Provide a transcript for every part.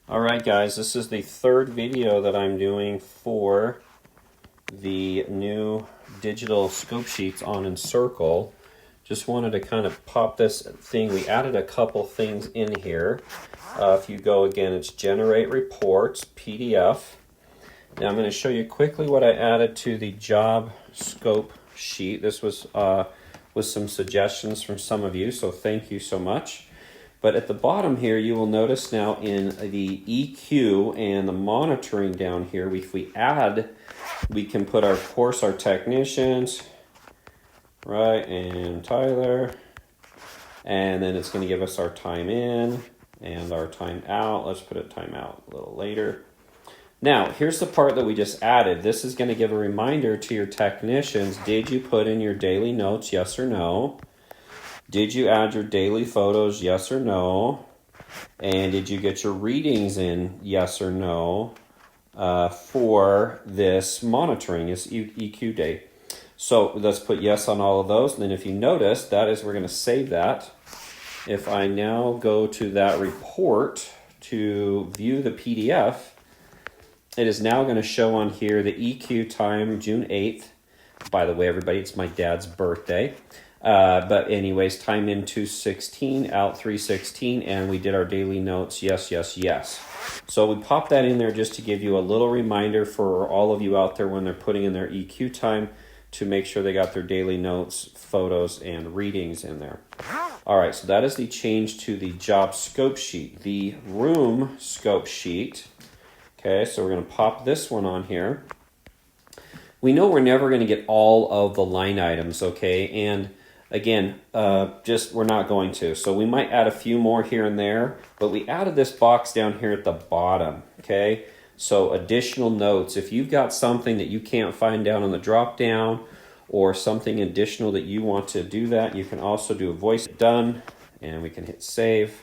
Alright guys, this is the third video that I'm doing for the new digital scope sheets on Encircle. Just wanted to kind of pop this thing. We added a couple things in here. If you go again, it's Generate Reports, PDF. Now I'm going to show you quickly what I added to the job scope sheet. This was with some suggestions from some of you, so thank you so much. But at the bottom here, you will notice now in the EQ and the monitoring down here, if we add, we can put our, of course, our technicians, right, and Tyler, and then it's going to give us our time in and our time out. Let's put a time out a little later. Now, here's the part that we just added. This is going to give a reminder to your technicians. Did you put in your daily notes, yes or no? Did you add your daily photos, yes or no? And did you get your readings in, yes or no, for this monitoring, this EQ day? So let's put yes on all of those. And then if you notice, that is, we're going to save that. If I now go to that report to view the PDF, it is now going to show on here the EQ time, June 8th. By the way, everybody, it's my dad's birthday. But anyways, time in 2:16, out 3:16, and we did our daily notes, yes, yes, yes. So we popped that in there just to give you a little reminder for all of you out there when they're putting in their EQ time to make sure they got their daily notes, photos, and readings in there. All right, so that is the change to the job scope sheet. The room scope sheet, okay, so we're going to pop this one on here. We know we're never going to get all of the line items, okay, and again, we're not going to. So we might add a few more here and there, but we added this box down here at the bottom, okay? So additional notes. If you've got something that you can't find down on the drop down or something additional that you want to do that, you can also do a voice done, and we can hit save.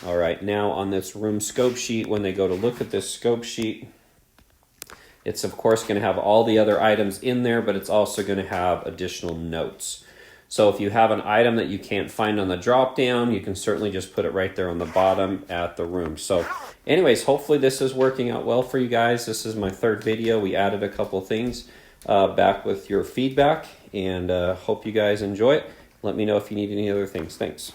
All right, now on this room scope sheet, when they go to look at this scope sheet, it's of course going to have all the other items in there, but it's also going to have additional notes. So if you have an item that you can't find on the drop down, you can certainly just put it right there on the bottom at the room. So anyways, hopefully this is working out well for you guys. This is my third video. We added a couple things back with your feedback, and hope you guys enjoy it. Let me know if you need any other things. Thanks.